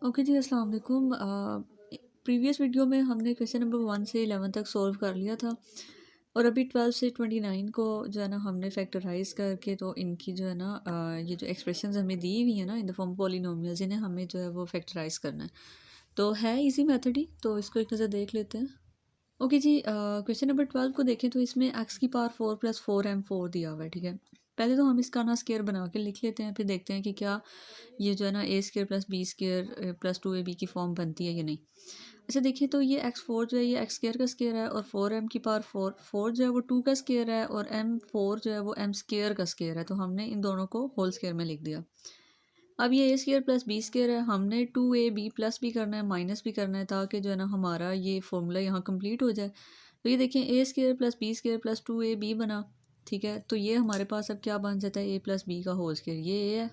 Okay जी, अस्सलाम वालेकुम। Previous video में हमने क्वेश्चन नंबर 1 से 11 तक सॉल्व कर लिया था और अभी 12 से 29 को जो है ना हमने फैक्टराइज करके तो इनकी जो है ना ये जो एक्सप्रेशंस हमें दी हुई है ना इन द फॉर्म पॉलिनोमियल्स, इन्हें हमें जो है वो फैक्टराइज करना है। तो है इजी मेथड ही, तो इसको एक नज़र देख लेते हैं। ओके जी, क्वेश्चन नंबर 12 को देखें तो इसमें एक्स की पावर 4 प्लस 4m4 दिया हुआ है। ठीक है, पहले तो हम इसका ना स्केयर बना के लिख लेते हैं, फिर देखते हैं कि क्या ये जो है ना a square plus b square plus 2ab की फॉर्म बनती है या नहीं। अच्छा देखिए, तो ये x4 जो है ये एक्स स्केयर का स्केयर है और 4m की पावर 4 जो है वो 2 का स्केयर है और m4 जो है वो m स्केयर का स्केयर है। तो हमने इन दोनों को होल स्केयर में लिख दिया। अब ये ए स्केयर प्लस बी स्केयर है, हमने 2ab प्लस भी करना है माइनस भी करना है ताकि जो है ना हमारा ये फॉर्मूला यहाँ कंप्लीट हो जाए। तो ये देखें, a square plus b square plus 2ab बना। ठीक है, तो ये हमारे पास अब क्या बन जाता है, ए प्लस बी का होल स्केयर। ये ए है,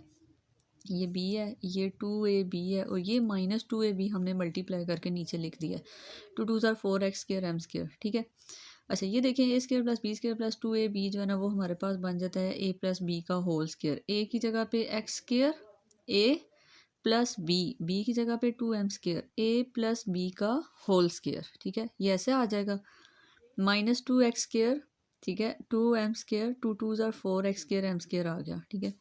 ये बी है, ये 2ab है और ये -2ab हमने मल्टीप्लाई करके नीचे लिख दिया है। 2 2 ज़ार 4x स्केयर एम स्केयर। ठीक है, अच्छा ये देखें, a square plus b square plus 2ab जो है ना वो हमारे पास बन जाता है ए प्लस बी का होल स्केयर। ए की जगह पे एक्स स्केयर ए प्लस बी की जगह पे 2m स्केयर ए प्लस बी का होल स्केयर। ठीक है, ये ऐसे आ जाएगा -2x स्केयर। ठीक है, 2m स्केयर 2 2 ज़ार 4x स्केयर एम स्केयर आ गया। ठीक है,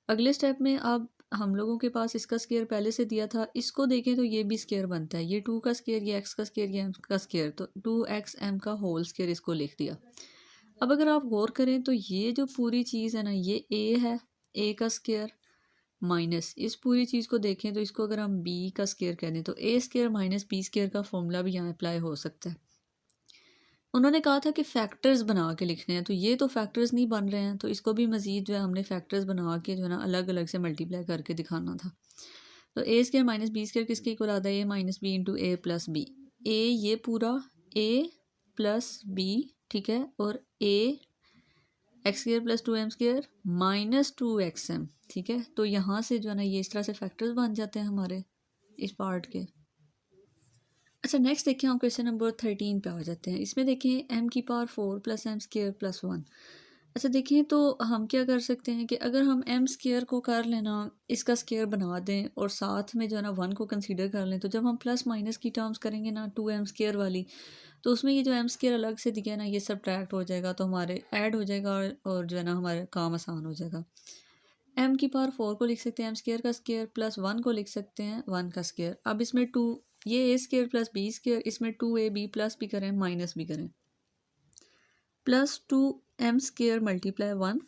अगले स्टेप में अब हम लोगों के पास इसका स्केयर पहले से दिया था, इसको देखें तो ये भी स्केयर बनता है। ये 2 का स्केयर, ये x का स्केयर, ये m का स्केयर, तो 2xm का होल स्केयर इसको लिख दिया। अब अगर आप गौर करें तो ये जो पूरी चीज़ है ना ये a है, a का स्केयर माइनस इस पूरी चीज़ को देखें तो इसको अगर हम b का स्केयर कह दें तो a square minus b square का फॉर्मूला भी यहाँ अप्लाई हो सकता है। उन्होंने कहा था कि फैक्टर्स बना के लिखने हैं, तो ये तो फैक्टर्स नहीं बन रहे हैं, तो इसको भी मज़ीद जो है हमने फैक्टर्स बना के जो है ना अलग अलग से मल्टीप्लाई करके दिखाना था। तो a square minus B square किसके इक्वल आता है, a minus B into A plus b. ए ये पूरा ए प्लस बी, ठीक है, और a x square plus 2m square minus 2xm। ठीक है, तो यहाँ से जो है ना ये इस तरह से फैक्टर्स बन जाते हैं हमारे इस पार्ट के। अच्छा नेक्स्ट देखिए, हम क्वेश्चन नंबर 13 पे आ जाते हैं। इसमें देखिए m की power 4 plus M square plus 1। अच्छा देखिए, तो हम क्या कर सकते हैं कि अगर हम m स्केयर को कर लेना इसका स्केयर बना दें और साथ में जो है ना 1 को कंसीडर कर लें, तो जब हम प्लस माइनस की टर्म्स करेंगे ना 2m स्केयर वाली, तो उसमें ये जो m स्केयर अलग से दिया है ना ये सब्ट्रैक्ट हो जाएगा, तो हमारे ऐड हो जाएगा और जो है ना हमारे काम आसान हो जाएगा। m की पावर 4 को लिख सकते हैं m स्केयर का स्केयर प्लस 1 को लिख सकते हैं 1 का स्केयर। अब इसमें 2, ये a square plus b square, इसमें 2ab प्लस भी करें माइनस भी करें, plus 2m square multiply 1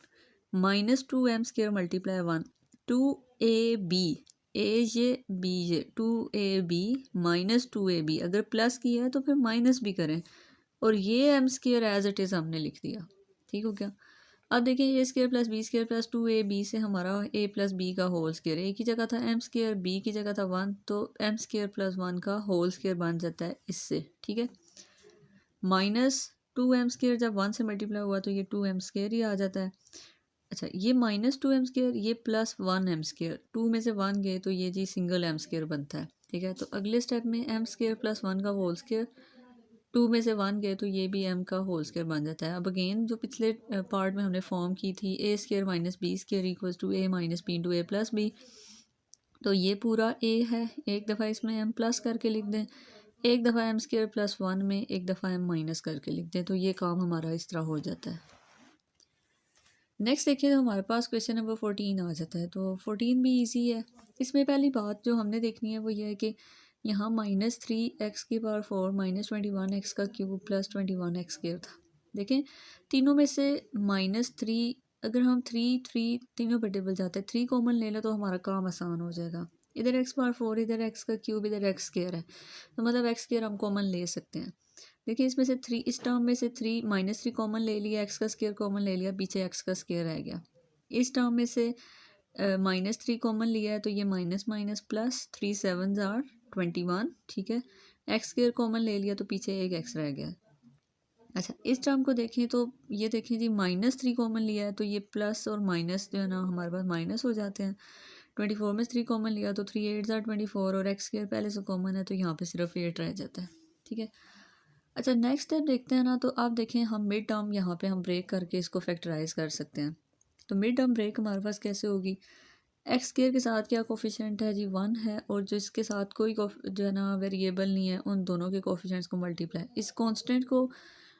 minus 2m square multiply 1, 2ab ए ये बी ये 2ab माइनस 2ab, अगर प्लस किया है तो फिर माइनस भी करें और ये m square as it is हमने लिख दिया। ठीक हो गया। अब देखिए, a square plus b square plus 2ab से हमारा a प्लस बी का होल स्केयर, ए की जगह था m स्केयर, बी की जगह था 1, तो m स्केयर प्लस 1 का होल स्केयर बन जाता है इससे। ठीक है, माइनस 2m स्केयर जब 1 से मल्टीप्लाई हुआ तो ये 2m स्केयर ही आ जाता है। अच्छा, ये माइनस 2m स्केयर, ये प्लस 1m स्केयर, 2 में से 1 गए तो ये जी सिंगल m स्केयर बनता है। ठीक है, तो अगले स्टेप में m स्केयर प्लस 1 का होल स्केयर, 2 में से 1 गए तो ये भी m का होल स्केयर बन जाता है। अब अगेन जो पिछले पार्ट में हमने फॉर्म की थी, a square minus B square equals to a minus B into A plus B, तो ये पूरा a है, एक दफ़ा इसमें m प्लस करके लिख दें, एक दफ़ा m स्केयर प्लस 1 में एक दफ़ा m माइनस करके लिख दें, तो ये काम हमारा इस तरह हो जाता है। नेक्स्ट देखिए, तो हमारे पास क्वेश्चन नंबर 14 आ जाता है। तो 14 भी इजी है। इसमें पहली बात जो हमने देखनी है वो ये है कि यहाँ -3x की पावर 4 -21x का क्यूब प्लस 21x स्क्वायर था। देखें, तीनों में से -3, अगर हम 3 तीनों पे टेबल जाते हैं, 3 कॉमन ले लें तो हमारा काम आसान हो जाएगा। इधर x पावर 4, इधर x का क्यूब, इधर x स्क्वायर है, तो मतलब x स्क्वायर हम कॉमन ले सकते हैं। देखिए, इसमें से 3, इस टर्म में से 3 -3 कॉमन ले लिया, एक्स का स्केयर कॉमन ले लिया, पीछे एक्स का स्केयर रह गया। इस टर्म में से -3 कॉमन लिया है तो ये माइनस माइनस प्लस 3 7 ज़ार 21। ठीक है, एक्स स्केयर कॉमन ले लिया तो पीछे एक एक्स रह गया। अच्छा, इस टर्म को देखें तो ये देखें जी, -3 कॉमन लिया है तो ये प्लस और माइनस जो है ना हमारे पास माइनस हो जाते हैं। 24 में 3 कॉमन लिया तो 3 8 ज़ार 24 और एक्स स्केयर पहले से कॉमन है तो यहाँ पे सिर्फ 8 रह जाता है। ठीक है, अच्छा नेक्स्ट स्टेप देखते हैं ना, तो आप देखें हम मिड टर्म यहाँ पे हम ब्रेक करके इसको फैक्टराइज कर सकते हैं। तो मिड टर्म ब्रेक हमारे पास कैसे होगी, एक्स स्क्वायर के साथ क्या कोफिशिएंट है जी 1 है, और जो इसके साथ कोई जो है ना वेरिएबल नहीं है, उन दोनों के कोफिशिएंट्स को मल्टीप्लाई, इस कांस्टेंट को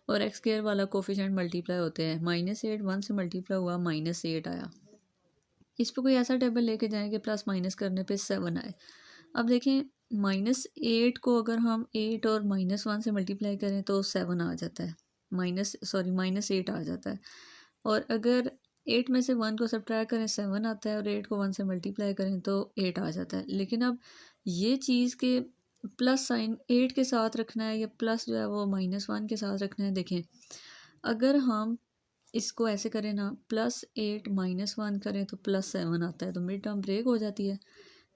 और एक्स स्क्वायर वाला कोफिशिएंट मल्टीप्लाई होते हैं। -8 1 से मल्टीप्लाई हुआ -8 आया। इस पे कोई ऐसा टेबल लेके जाएं कि प्लस माइनस करने पे 7 आए। अब देखें -8 को अगर हम 8 और -1 से मल्टीप्लाई करें तो 7 आ जाता है, -8 आ जाता है। और अगर 8 में से 1 को सब्ट्रैक्ट करें 7 आता है, और 8 को 1 से मल्टीप्लाई करें तो 8 आ जाता है। लेकिन अब ये चीज़ के प्लस साइन 8 के साथ रखना है या प्लस जो है वो -1 के साथ रखना है। देखें अगर हम इसको ऐसे करें ना, +8 -1 करें तो +7 आता है, तो मिड टर्म ब्रेक हो जाती है।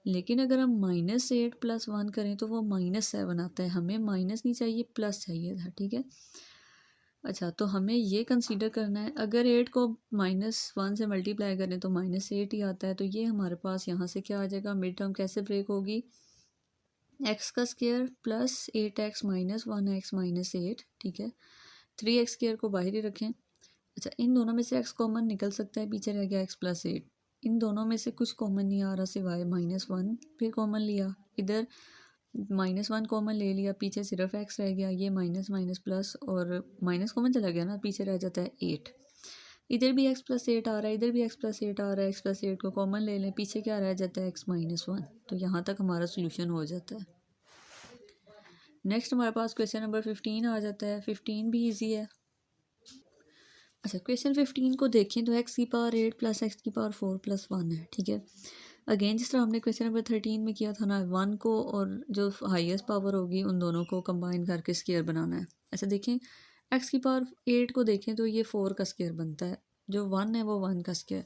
लेकिन अगर हम -8 + 1 करें तो वो -7 आता है। हमें माइनस नहीं चाहिए, प्लस चाहिए था, ठीक है। अच्छा, तो हमें ये कंसीडर करना है, अगर 8 को -1 से मल्टीप्लाई करें तो -8 ही आता है। तो ये हमारे पास यहाँ से क्या आ जाएगा, मिड टर्म कैसे ब्रेक होगी, एक्स का स्क्वायर प्लस 8x - 1x - 8, ठीक है। 3x स्क्वायर को बाहर ही रखें। अच्छा, इन दोनों में से x कॉमन निकल सकता है, पीछे रह गया x + 8। इन दोनों में से कुछ कॉमन नहीं आ रहा सिवाय -1, फिर कॉमन लिया, इधर -1 कॉमन ले लिया, पीछे सिर्फ x रह गया, ये माइनस माइनस प्लस, और माइनस कॉमन चला गया ना, पीछे रह जाता है 8। इधर भी x + 8 आ रहा है, इधर भी x + 8 आ रहा है, x + 8 को कॉमन ले लें, पीछे क्या रह जाता है x - 1। तो यहाँ तक हमारा सोल्यूशन हो जाता है। नेक्स्ट हमारे पास क्वेश्चन नंबर 15 आ जाता है। 15 भी ईजी है। अच्छा, क्वेश्चन 15 को देखें तो x⁴ + x⁴ + 1 है, ठीक है। अगेन जिस तरह हमने क्वेश्चन नंबर 13 में किया था ना, 1 को और जो हाईएस्ट पावर होगी उन दोनों को कंबाइन करके स्क्वायर बनाना है। अच्छा देखें, x⁴ को देखें तो ये 4 का स्क्वायर बनता है, जो 1 है वो 1 का स्क्वायर।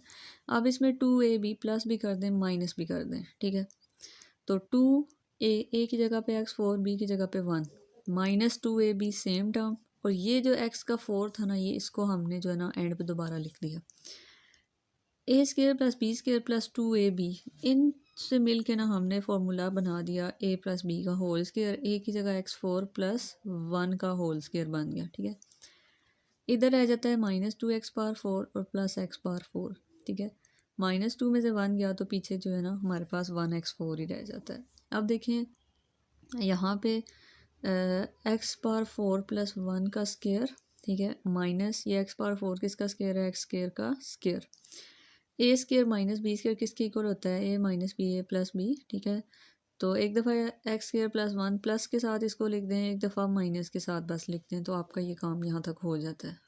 अब इसमें 2ab प्लस भी कर दें, माइनस भी कर दें, ठीक है। तो 2a की जगह पे x4, b की जगह पे 1, -2ab सेम टर्म, और ये जो x का 4 था ना, ये इसको हमने जो है ना एंड पे दोबारा लिख दिया, a² + b² + 2ab, इन से मिल के ना हमने फॉर्मूला बना दिया a + b का होल स्क्वायर, a की जगह x4 + 1 का होल स्क्वायर बन गया, ठीक है। इधर रह जाता है -2x⁴ और +x⁴, ठीक है। -2 में से 1 गया तो पीछे जो है ना हमारे पास 1x4 ही रह जाता है। अब देखें यहाँ पे x⁴ + 1 का स्क्वायर, ठीक है, माइनस ये x⁴ किसका स्क्वायर है, x² का स्क्वायर। a² - b² किसके इक्वल होता है, a - b a + b, ठीक है। तो एक दफ़ा x² + 1 प्लस के साथ इसको लिख दें, एक दफ़ा माइनस के साथ बस लिख दें, तो आपका ये काम यहाँ तक हो जाता है।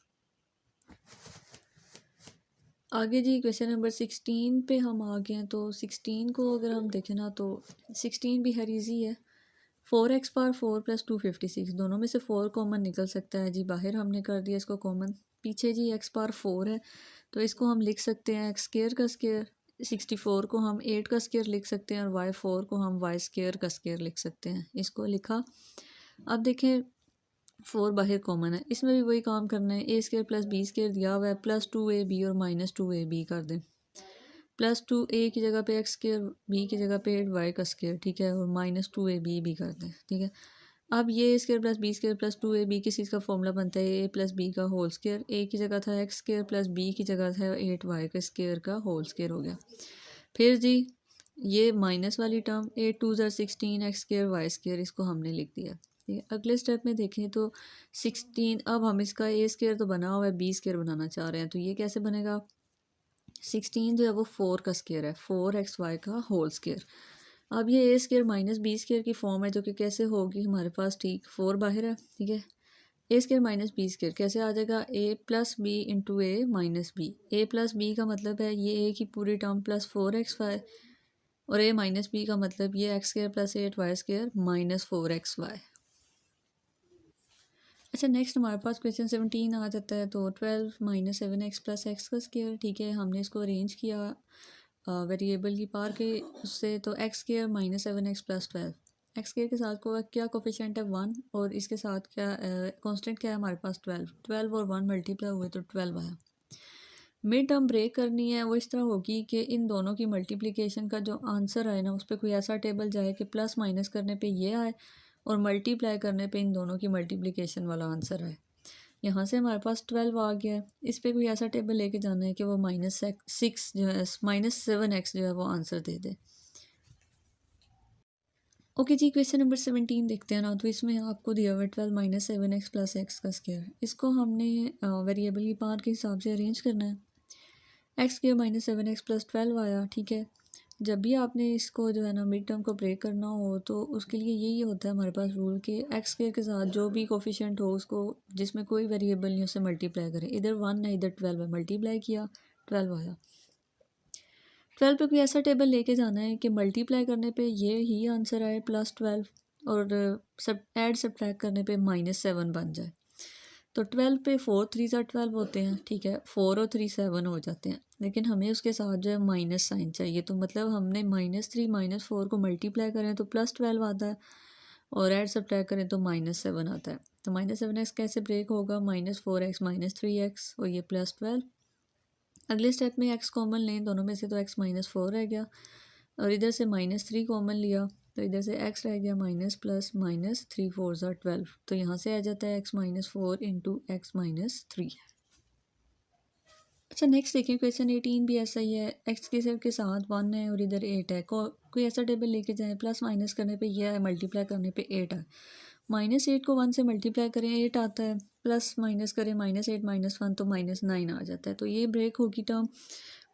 आगे जी क्वेश्चन नंबर 16 पे हम आ गए हैं। तो 16 को अगर हम देखें ना तो 16 भी हर ईजी है। 4x⁴ + 256, दोनों में से 4 कॉमन निकल सकता है जी, बाहर हमने कर दिया इसको कॉमन। पीछे जी x⁴ है तो इसको हम लिख सकते हैं x² का स्क्वायर, 64 को हम 8 का स्क्वायर लिख सकते हैं, और y4 को हम y² का स्क्वायर लिख सकते हैं। इसको लिखा। अब देखें 4 बाहर कॉमन है, इसमें भी वही काम करना है, a² + b² दिया हुआ है, +2ab और -2ab कर दें, +2a की जगह पे x², b की जगह पे 8y का स्क्वायर, ठीक है, और -2ab भी कर दें, ठीक है। अब ये a² + b² + 2ab किस चीज़ का फॉर्मूला बनता है, a + b का होल स्क्वायर, a की जगह था x² + b की जगह था 8y के स्क्वायर का होल स्क्वायर हो गया। फिर जी ये माइनस वाली टर्म 8 2 16 x² y², इसको हमने लिख दिया। ठीक है, अगले स्टेप में देखें तो 16, अब हम इसका a² तो बना हुआ है, b² बनाना चाह रहे हैं, तो ये कैसे बनेगा, 16 जो है वो 4 का स्क्वायर है, 4xy का होल स्क्वायर। अब ये a² - b² की फॉर्म है, जो कि कैसे होगी हमारे पास, ठीक 4 बाहर है, ठीक है। a² - b² कैसे आ जाएगा, a + b × a - b, a + b का मतलब है ये a की पूरी टर्म प्लस 4xy, और a - b का मतलब ये x² + 8y² - 4xy। अच्छा, नेक्स्ट हमारे पास क्वेश्चन 17 आ जाता है। तो 12 - 7x + x का स्क्वायर, ठीक है, हमने इसको अरेंज किया वेरिएबल की पार के उससे, तो x² - 7x + 12, x² के साथ को क्या कोफिशिएंट है 1, और इसके साथ क्या कांस्टेंट क्या है हमारे पास 12 और 1 मल्टीप्लाई हुए तो 12 आया। मिड टर्म ब्रेक करनी है, वो इस तरह होगी कि इन दोनों की मल्टीप्लिकेशन का जो आंसर आए ना, उस पर कोई ऐसा टेबल जाए कि प्लस माइनस करने पे ये आए और मल्टीप्लाई करने पे इन दोनों की मल्टीप्लिकेशन वाला आंसर आए। यहाँ से हमारे पास 12 आ गया है। इस पे कोई ऐसा टेबल लेके जाना है कि वो -6 जो है -7x जो है वो आंसर दे दे। ओके जी, क्वेश्चन नंबर 17 देखते हैं ना। तो इसमें आपको दिया हुआ 12 -7x प्लस एक्स का स्क्वायर। इसको हमने वेरिएबल की पार्ट के हिसाब से अरेंज करना है। एक्स स्क्वायर -7x प्लस 12 आया, ठीक है। जब भी आपने इसको जो है ना मिड टर्म को ब्रेक करना हो तो उसके लिए यही होता है हमारे पास रूल कि एक्स स्क्वायर के साथ जो भी कोफिशिएंट हो उसको, जिसमें कोई वेरिएबल नहीं, उसे मल्टीप्लाई करें। इधर 1 है इधर 12 है, मल्टीप्लाई किया 12 आया। 12 पे कोई ऐसा टेबल लेके जाना है कि मल्टीप्लाई करने पे ये ही आंसर आए +12 और सब ऐड सब्ट्रैक्ट करने पे -7 बन जाए। तो 12 पे 4 3 ज़ा 12 होते हैं, ठीक है। 4 और 3 7 हो जाते हैं, लेकिन हमें उसके साथ जो है माइनस साइन चाहिए। तो मतलब हमने -3 -4 को मल्टीप्लाई करें तो +12 आता है और ऐड सब्ट्रैक्ट करें तो -7 आता है। तो -7x कैसे ब्रेक होगा? -4x -3x और ये +12। अगले स्टेप में x कॉमन लें दोनों में से, तो x -4 रह गया और इधर से -3 कॉमन लिया तो इधर से x रह गया माइनस प्लस -3 4 ज़ा 12। तो यहाँ से आ जाता है x -4 इंटू x -3। अच्छा नेक्स्ट देखिए, क्वेश्चन 18 भी ऐसा ही है। x के सेट के साथ 1 है और इधर 8 है। कोई ऐसा टेबल लेके जाएं, प्लस माइनस करने पे ये है, मल्टीप्लाई करने पे 8 है। -8 को 1 से मल्टीप्लाई करें 8 आता है, प्लस माइनस करें -8 -1 तो -9 आ जाता है। तो ये ब्रेक होगी टर्म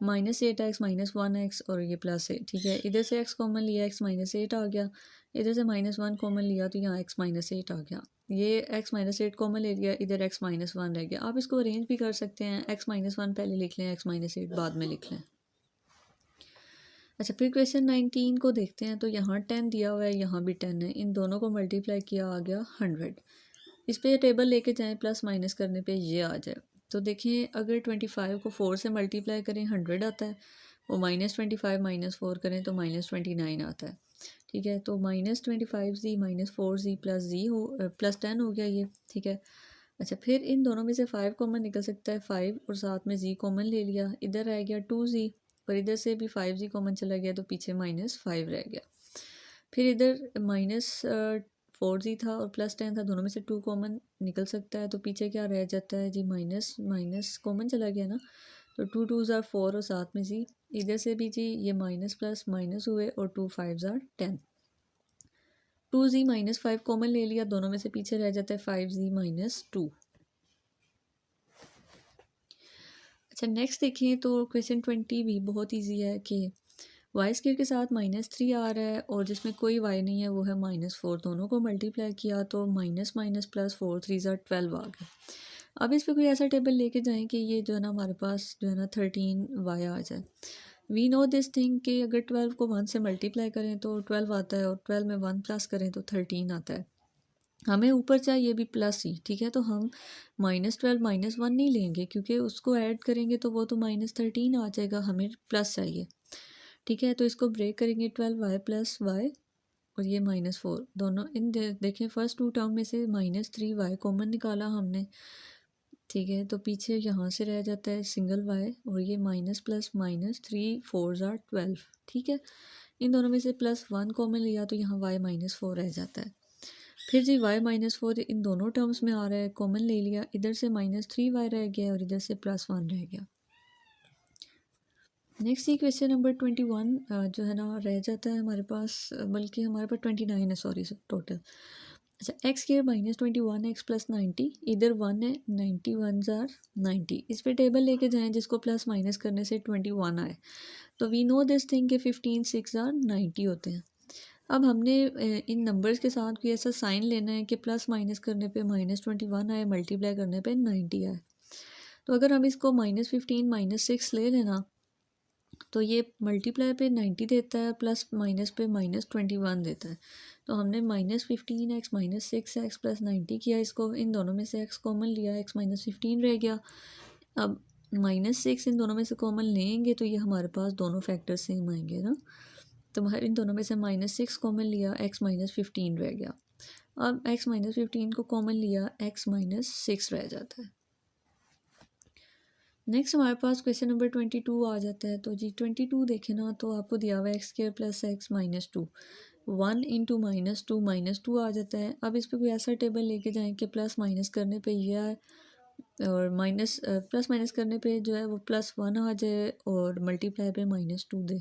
-8x -1x और ये +8, ठीक है। इधर से x कॉमन लिया, x -8 आ गया। इधर से -1 कॉमन लिया तो यहाँ x -8 आ गया। ये x -8 कॉमन ले लिया, इधर x -1 रह गया। आप इसको अरेंज भी कर सकते हैं, x -1 पहले लिख लें, x -8 बाद में लिख लें। अच्छा फिर क्वेश्चन 19 को देखते हैं। तो यहाँ 10 दिया हुआ है, यहाँ भी 10 है। इन दोनों को मल्टीप्लाई किया आ गया 100। इस पे टेबल लेके जाएं, प्लस माइनस करने पे ये आ जाए। तो देखिए अगर 25 को 4 से मल्टीप्लाई करें 100 आता है, वो -25 -4 करें तो -29 आता है, ठीक है। तो -25z -4z प्लस z हो +10 हो गया ये, ठीक है। अच्छा फिर इन दोनों में से 5 कॉमन निकल सकता है, 5 और साथ में z कॉमन ले लिया, इधर रह गया 2z और इधर से भी 5z कॉमन चला गया तो पीछे -5 रह गया। फिर इधर -4z था और +10 था, दोनों में से 2 कॉमन निकल सकता है तो पीछे क्या रह जाता है जी, माइनस माइनस कॉमन चला गया ना। तो 2 2 ज़ा 4 और साथ में जी इधर से भी जी ये माइनस प्लस माइनस हुए और 2 5 ज़ा 10। 2z -5 कॉमन ले लिया, दोनों में से पीछे रह जाता है 5z -2। अच्छा नेक्स्ट देखिए, तो क्वेश्चन 20 भी बहुत ईजी है कि वाई स्क्वायर के साथ -3 आ रहा है और जिसमें कोई वाई नहीं है वो है -4। दोनों को मल्टीप्लाई किया तो माइनस माइनस प्लस 4 3 ज़ा 12 आ गया। अब इस पर कोई ऐसा टेबल लेके जाएं कि ये जो है ना हमारे पास जो है ना 13 वाई आ जाए। वी नो दिस थिंग कि अगर 12 को 1 से मल्टीप्लाई करें तो 12 आता है और 12 में 1 प्लस करें तो 13 आता है। हमें ऊपर चाहिए भी प्लस ही, ठीक है। तो हम -12 -1 नहीं लेंगे क्योंकि उसको ऐड करेंगे तो वो तो -13 आ जाएगा, हमें प्लस चाहिए, ठीक है। तो इसको ब्रेक करेंगे 12y प्लस वाई और ये -4 दोनों इन देखें फर्स्ट 2 टर्म में से -3y कॉमन निकाला हमने, ठीक है। तो पीछे यहाँ से रह जाता है सिंगल y और ये माइनस प्लस -3 4 ज़ा 12, ठीक है। इन दोनों में से +1 कॉमन लिया तो यहाँ y -4 रह जाता है। फिर जी y -4 इन दोनों टर्म्स में आ रहा है, कॉमन ले लिया, इधर से -3y रह गया और इधर से +1 रह गया। नेक्स्ट ही क्वेश्चन नंबर 21 जो है ना रह जाता है हमारे पास, बल्कि हमारे पास 29 है, सॉरी टोटल। अच्छा एक्स स्क्वायर -21x प्लस 90, इधर 1 है, 91 ज़ार 90। इस पे टेबल लेके जाएं जिसको प्लस माइनस करने से 21 आए। तो वी नो दिस थिंग के 15 6 ज़ार 90 होते हैं। अब हमने इन नंबर्स के साथ कोई ऐसा साइन लेना है कि प्लस माइनस करने पे -21 आए, मल्टीप्लाई करने पे 90 आए। तो अगर हम इसको -15 -6 ले लेना तो ये मल्टीप्लाई पे 90 देता है, प्लस माइनस पे -21 देता है। तो हमने -15x -6x प्लस 90 किया इसको, इन दोनों में से x कॉमन लिया, x -15 रह गया। अब -6 इन दोनों में से कॉमन लेंगे तो ये हमारे पास दोनों फैक्टर सेम आएंगे ना। तो इन दोनों में से -6 कॉमन लिया, x -15 रह गया। अब x -15 को कॉमन लिया, x -6 रह जाता है। नेक्स्ट हमारे पास क्वेश्चन नंबर 22 आ जाता है। तो जी 22 देखें ना, तो आपको दिया हुआ है x square plus x -2, 1 into -2 -2 आ जाता है। अब इस पर कोई ऐसा टेबल लेके जाएं कि प्लस माइनस करने पे ये आए, और माइनस प्लस माइनस करने पे जो है वो +1 आ जाए और मल्टीप्लाई पे -2 दे।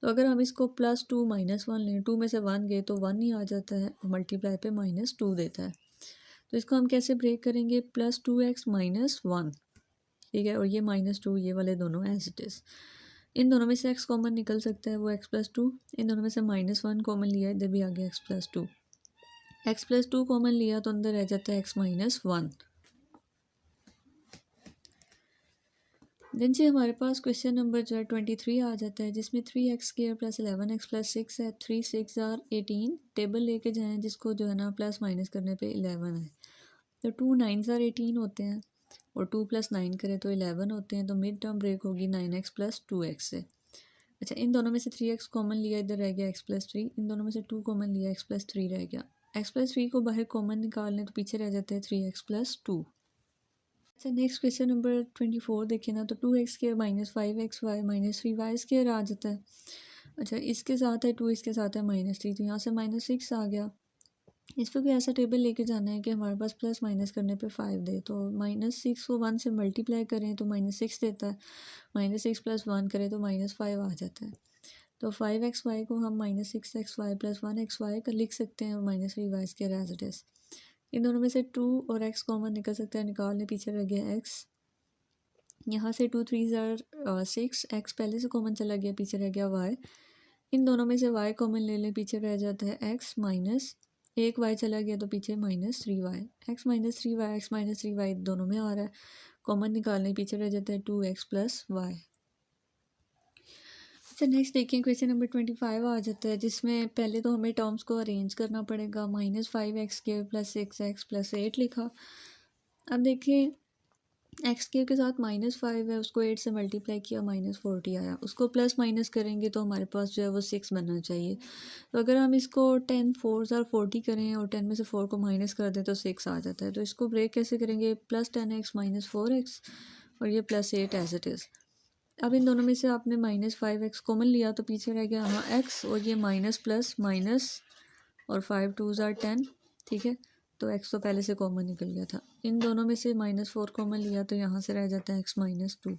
तो अगर हम इसको +2 -1 लें, 2 में से 1 गए तो 1 ही आ जाता है और मल्टीप्लाई पे -2 देता है। तो इसको हम कैसे ब्रेक करेंगे, +2x -1, ठीक है, और ये -2 ये वाले दोनों एज इट इज़। इन दोनों में से x कॉमन निकल सकता है, वो x+2। इन दोनों में से -1 कॉमन लिया, इधर भी आ गया x+2। x+2 कॉमन लिया तो अंदर रह जाता है x-1। देन से हमारे पास क्वेश्चन नंबर जो है 23 आ जाता है, जिसमें 3x² + 11x + 6 है। 3 6 आर 18। टेबल लेके जाएं जिसको जो है ना प्लस माइनस करने पे 11 है। तो 2 9 आर 18 होते हैं और 2 + 9 करें तो 11 होते हैं। तो मिड टर्म ब्रेक होगी 9x + 2x से। अच्छा, इन दोनों में से 3x कॉमन लिया, इधर रह गया x+3। इन दोनों में से 2 कॉमन लिया, x+3 रह गया। x+3 को बाहर कॉमन निकाल लें तो पीछे रह जाता है 3x + 2। अच्छा, नेक्स्ट क्वेश्चन नंबर 24 देखें ना, तो 2x² - 5xy - 3y² आ जाता है। अच्छा, इसके साथ है 2, इसके साथ है -3, तो यहाँ से -6 आ गया। इस पर कोई ऐसा टेबल लेके जाना है कि हमारे पास प्लस माइनस करने पे 5 दे। तो -6 को 1 से मल्टीप्लाई करें तो -6 देता है। -6 + 1 करें तो -5 आ जाता है। तो 5xy को हम -6xy + 1xy कर लिख सकते हैं, -3y² एज इट इज़। इन दोनों में से 2 और x कॉमन निकल सकता है, निकाल लें, पीछे रह गया x। यहाँ से 2 3 आर 6, x पहले से कॉमन चला गया, पीछे रह गया y। इन दोनों में से y कॉमन ले लें, पीछे रह जाता है x माइनस एक y चला गया तो पीछे -3y। x -3y x -3y दोनों में आ रहा है, कॉमन निकालने, पीछे रह जाता है 2x + y। अच्छा, नेक्स्ट देखिए क्वेश्चन नंबर 25 आ जाता है, जिसमें पहले तो हमें टर्म्स को अरेंज करना पड़ेगा। -5x² + 6x + 8 लिखा। अब देखिए x² के साथ -5 है, उसको 8 से मल्टीप्लाई किया, -40 आया। उसको प्लस माइनस करेंगे तो हमारे पास जो है वो 6 बनना चाहिए। तो अगर हम इसको 10 4 आर 40 करें और 10 में से 4 को माइनस कर दें तो 6 आ जाता है। तो इसको ब्रेक कैसे करेंगे, +10x - 4x और ये +8 एज इट इज़। अब इन दोनों में से आपने -5x कॉमन लिया तो पीछे रह गया यहाँ x, और ये माइनस प्लस माइनस और 5 2 आर 10, ठीक है। तो x तो पहले से कॉमन निकल गया था। इन दोनों में से -4 कॉमन लिया तो यहाँ से रह जाता है x - 2।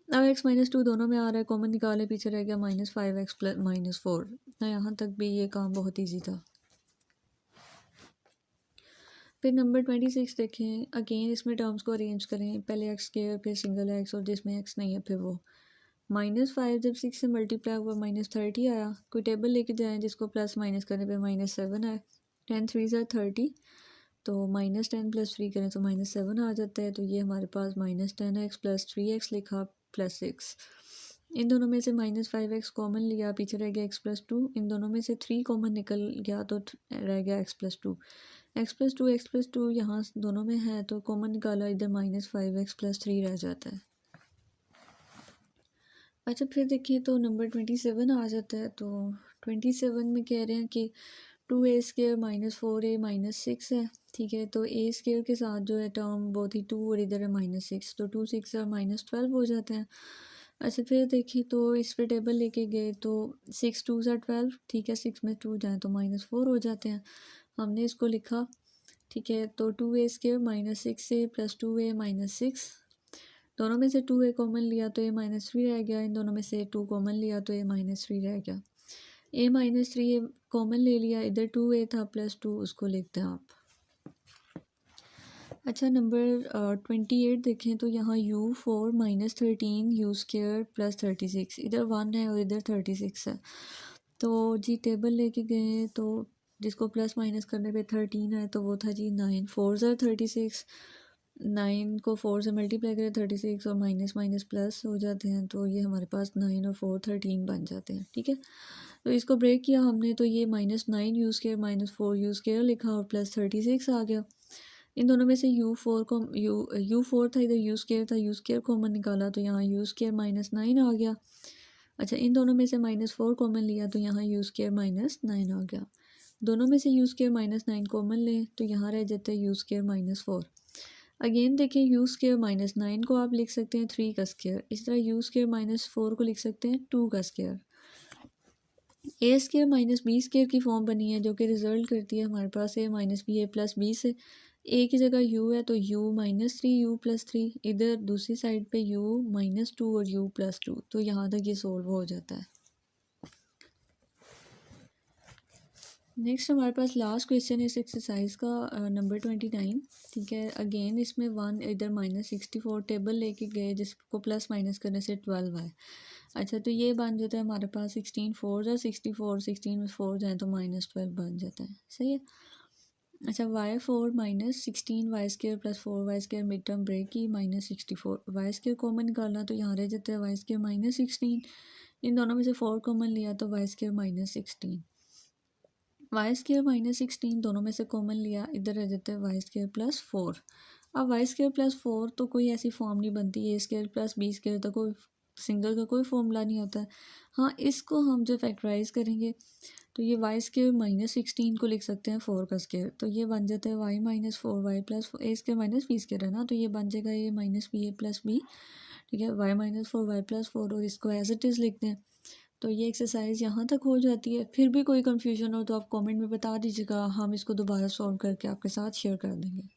अब x - 2 दोनों में आ रहा है, कॉमन निकाले, पीछे रह गया -5x + -4। ना यहाँ तक भी ये काम बहुत ईजी था। फिर नंबर 26 देखें, अगेन इसमें टर्म्स को अरेंज करें। पहले x² फिर सिंगल x और जिसमें x नहीं है फिर वो -5 जब 6 से मल्टीप्लाई हुआ -30 आया। कोई टेबल लेके जाएं जिसको प्लस माइनस करने पे -7 आए। 10 3 आर 30, तो -10 + 3 करें तो -7 आ जाता है। तो ये हमारे पास -10x + 3x लिखा +6। इन दोनों में से -5x कॉमन लिया, पीछे रह गया x + 2। इन दोनों में से 3 कॉमन निकल गया तो रह गया x + 2। x + 2 यहाँ दोनों में है तो कॉमन निकाला, इधर -5x + 3 रह जाता है। अच्छा, फिर देखिए तो नंबर 27 आ जाता है। तो 27 में कह रहे हैं कि 2a² - 4a - 6 है, ठीक है। तो a² के साथ जो है टर्म वो थी 2 और इधर है -6, तो 2 6 आर -12 हो जाते हैं। अच्छा, फिर देखिए तो इस पर टेबल लेके गए तो 6 2 आर 12, ठीक है। 6 में 2 जाए तो -4 हो जाते हैं। हमने इसको लिखा, ठीक है। तो 2a² - 6a + 2a - 6, दोनों में से 2a कॉमन लिया तो a -3 रह गया। इन दोनों में से 2 कॉमन लिया तो a -3 रह गया। a -3 कॉमन ले लिया, इधर 2a था +2, उसको लिखते हैं आप। अच्छा, नंबर 28 देखें तो यहाँ u4 - 13 u² + 36, इधर 1 है और इधर 36 है। तो जी टेबल लेके गए तो जिसको प्लस माइनस करने पे 13 है तो वो था जी 9 4 आर 36। 9 को 4 से मल्टीप्लाई करें 36 और माइनस माइनस प्लस हो जाते हैं, तो ये हमारे पास 9 और 4 13 बन जाते हैं, ठीक है। तो इसको ब्रेक किया हमने तो ये -9 u² - 4 u² लिखा और +36 आ गया। इन दोनों में से u4 को u4 था, इधर u² था, u² कॉमन निकाला तो यहाँ u² -9 आ गया। अच्छा, इन दोनों में से -4 कॉमन लिया तो यहाँ u² -9 आ गया। दोनों में से u² -9 कॉमन लें तो यहाँ रह जाता है u² -4। अगेन देखिए u² -9 को आप लिख सकते हैं 3 का स्क्वायर, इस तरह u² -4 को लिख सकते हैं 2 का स्क्वायर। a² - b² की फॉर्म बनी है जो कि रिजल्ट करती है हमारे पास a - b a + b से। ए की जगह यू है तो you minus three you plus three, इधर दूसरी साइड पे यू माइनस टू और यू प्लस टू, तो यहाँ तक ये सोल्व हो जाता है। नेक्स्ट हमारे पास लास्ट क्वेश्चन है इस एक्सरसाइज का नंबर 29। ठीक है, अगेन इसमें वन इधर माइनस 64 टेबल लेके गए जिसको प्लस माइनस करने से 12 है। अच्छा, तो ये बन जाता है हमारे पास 16 फोर या 64, 16 में फोर जाए तो -12 बन जाता है। सही है। अच्छा, y4 minus 16 Y square plus 4y² mid term break की -64, वाई स्केयर कॉमन निकालना तो यहाँ रह जाता है y² -16, इन दोनों में से 4 कॉमन लिया तो y² -16, y² -16 दोनों में से कॉमन लिया, इधर रह जाता है y² प्लस 4। अब y² प्लस 4 तो कोई ऐसी फॉर्म नहीं बनती, a² प्लस b² तो कोई सिंगल का कोई फॉर्मूला नहीं होता है। हाँ, इसको हम जो फैक्टराइज करेंगे तो ये y² -16 को लिख सकते हैं 4 का स्केयर, तो ये बन जाता है y minus 4y plus a² minus b² है ना, तो ये बन जाएगा a minus B A plus B. ठीक है, y माइनस 4y प्लस 4 और इसको एज इट इज़ लिखते हैं। तो ये एक्सरसाइज यहाँ तक हो जाती है। फिर भी कोई कन्फ्यूजन हो तो आप कमेंट में बता दीजिएगा, हम इसको दोबारा सॉल्व करके आपके साथ शेयर कर देंगे।